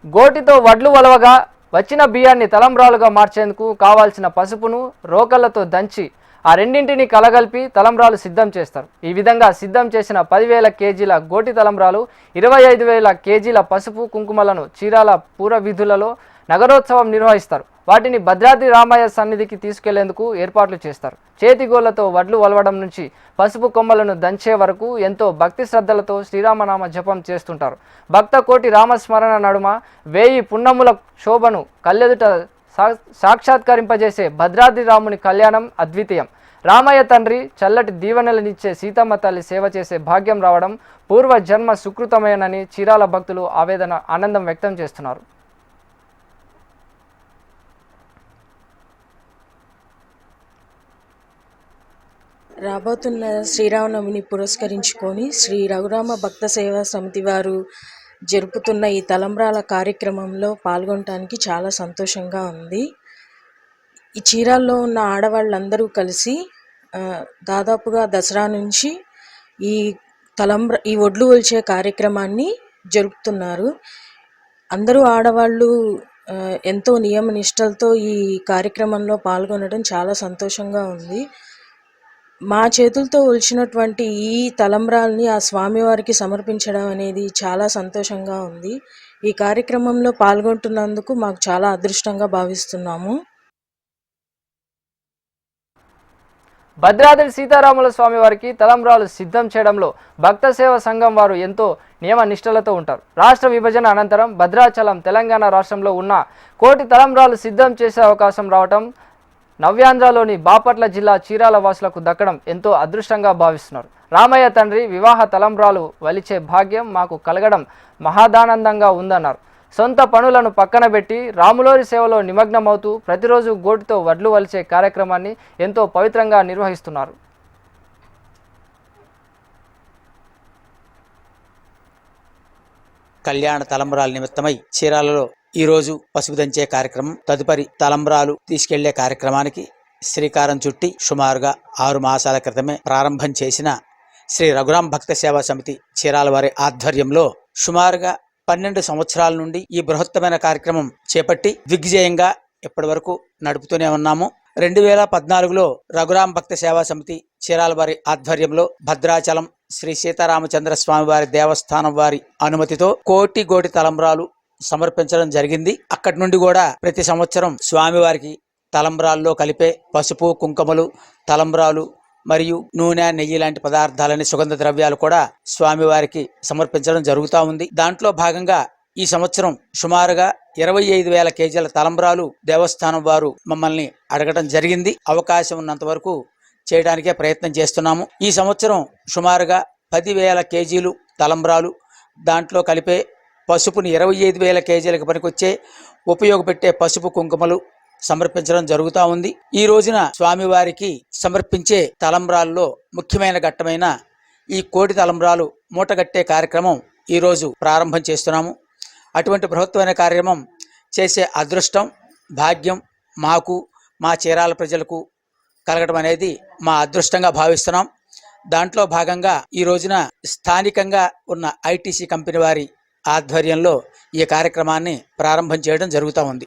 గోటితో వడ్లు వలవగా వచ్చిన బియ్యాన్ని తలంబ్రాలుగా మార్చేందుకు కావాల్సిన పసుపును రోకళ్లతో దంచి ఆ రెండింటిని కలగలిపి తలంబ్రాలు సిద్ధం చేస్తారు. ఈ విధంగా సిద్ధం చేసిన 10,000 కేజీల గోటి తలంబ్రాలు 25,000 కేజీల పసుపు కుంకుమలను చీరాల పూర వీధులలో నగరోత్సవం నిర్వహిస్తారు. వాటిని భద్రాద్రి రామయ్య సన్నిధికి తీసుకెళ్లేందుకు ఏర్పాట్లు చేస్తారు. చేతిగోళ్లతో వడ్లు వలవడం నుంచి పసుపు కొమ్మలను దంచే వరకు ఎంతో భక్తి శ్రద్ధలతో శ్రీరామనామ జపం చేస్తుంటారు. భక్త కోటి రామస్మరణ నడుమ 1000 పున్నముల శోభను కళ్ళెదుట సాక్షాత్కరింపజేసే భద్రాద్రి రాముని కళ్యాణం అద్వితీయం. రామయ్య తండ్రి చల్లటి దీవెనలనిచ్చే సీతమ్మ తల్లి సేవ చేసే భాగ్యం రావడం పూర్వ జన్మ సుకృతమేనని చీరాల భక్తులు ఆనందం వ్యక్తం చేస్తున్నారు. రాబోతున్న శ్రీరామనవమిని పురస్కరించుకొని శ్రీ రఘురామ భక్త సేవా సమితి వారు జరుపుతున్న ఈ తలంబ్రాల కార్యక్రమంలో పాల్గొనడానికి చాలా సంతోషంగా ఉంది. ఈ చీరాల్లో ఉన్న ఆడవాళ్ళందరూ కలిసి దాదాపుగా దసరా నుంచి ఈ ఒడ్లు ఒలిచే కార్యక్రమాన్ని జరుపుతున్నారు. అందరూ ఆడవాళ్ళు ఎంతో నియమ నిష్టలతో ఈ కార్యక్రమంలో పాల్గొనడం చాలా సంతోషంగా ఉంది. మా చేతులతో ఒలిచినటువంటి ఈ తలంబ్రాల్ని ఆ స్వామివారికి సమర్పించడం అనేది చాలా సంతోషంగా ఉంది. ఈ కార్యక్రమంలో పాల్గొంటున్నందుకు మాకు చాలా అదృష్టంగా భావిస్తున్నాము. భద్రాద్రి సీతారాముల స్వామి వారికి తలంబ్రాలు సిద్ధం చేయడంలో భక్త సేవ సంఘం వారు ఎంతో నియమ నిష్టలతో ఉంటారు. రాష్ట్ర విభజన అనంతరం భద్రాచలం తెలంగాణ రాష్ట్రంలో ఉన్న కోటి తలంబ్రాలు సిద్ధం చేసే అవకాశం రావటం నవ్యాంధ్రలోని బాపట్ల జిల్లా చీరాల వాసులకు దక్కడం ఎంతో అదృష్టంగా భావిస్తున్నారు. రామయ్య తండ్రి వివాహ తలంబ్రాలు వలిచే భాగ్యం మాకు కలగడం మహాదానందంగా ఉందన్నారు. సొంత పనులను పక్కన పెట్టి రాములోరి సేవలో నిమగ్నమవుతూ ప్రతిరోజు గోటితో వడ్లు వలిచే కార్యక్రమాన్ని ఎంతో పవిత్రంగా నిర్వహిస్తున్నారు. కళ్యాణ తలంబ్రాల నిమిత్తమై చీరాలలో ఈరోజు పసుపు దంచే కార్యక్రమం, తదుపరి తలంబ్రాలు తీసుకెళ్లే కార్యక్రమానికి శ్రీకారం చుట్టి సుమారుగా 6 మాసాల క్రితమే ప్రారంభం చేసిన శ్రీ రఘురామ భక్త సేవా సమితి చీరాల వారి ఆధ్వర్యంలో సుమారుగా 12 సంవత్సరాల నుండి ఈ బృహత్తమైన కార్యక్రమం చేపట్టి దిగ్విజయంగా ఇప్పటి వరకు నడుపుతూనే ఉన్నాము. 2014లో రఘురామ భక్త సేవా సమితి చీరాల వారి ఆధ్వర్యంలో భద్రాచలం శ్రీ సీతారామచంద్ర స్వామి వారి దేవస్థానం వారి అనుమతితో కోటి తలంబ్రాలు సమర్పించడం జరిగింది. అక్కడి నుండి కూడా ప్రతి సంవత్సరం స్వామివారికి తలంబ్రాల్లో కలిపే పసుపు కుంకుమలు, తలంబ్రాలు మరియు నూనె, నెయ్యి లాంటి పదార్థాలని, సుగంధ ద్రవ్యాలు కూడా స్వామివారికి సమర్పించడం జరుగుతూ ఉంది. దాంట్లో భాగంగా ఈ సంవత్సరం సుమారుగా 25,000 కేజీల తలంబ్రాలు దేవస్థానం వారు మమ్మల్ని అడగడం జరిగింది. అవకాశం ఉన్నంత వరకు చేయడానికే ప్రయత్నం చేస్తున్నాము. ఈ సంవత్సరం సుమారుగా 10,000 కేజీలు తలంబ్రాలు, దాంట్లో కలిపే పసుపుని 25,000 కేజీలకు పనికొచ్చే ఉపయోగపెట్టే పసుపు కుంకుమలు సమర్పించడం జరుగుతూ ఉంది. ఈ రోజున స్వామివారికి సమర్పించే తలంబ్రాల్లో ముఖ్యమైన ఘట్టమైన ఈ కోటి తలంబ్రాలు మూటగట్టే కార్యక్రమం ఈరోజు ప్రారంభం చేస్తున్నాము. అటువంటి బృహత్తమైన కార్యక్రమం చేసే అదృష్టం, భాగ్యం మాకు, మా చీరాల ప్రజలకు కలగడం అనేది మా అదృష్టంగా భావిస్తున్నాం. దాంట్లో భాగంగా ఈ రోజున స్థానికంగా ఉన్న ఐటీసీ కంపెనీ వారి ఆధ్వర్యంలో ఈ కార్యక్రమాన్ని ప్రారంభం చేయడం జరుగుతూ ఉంది.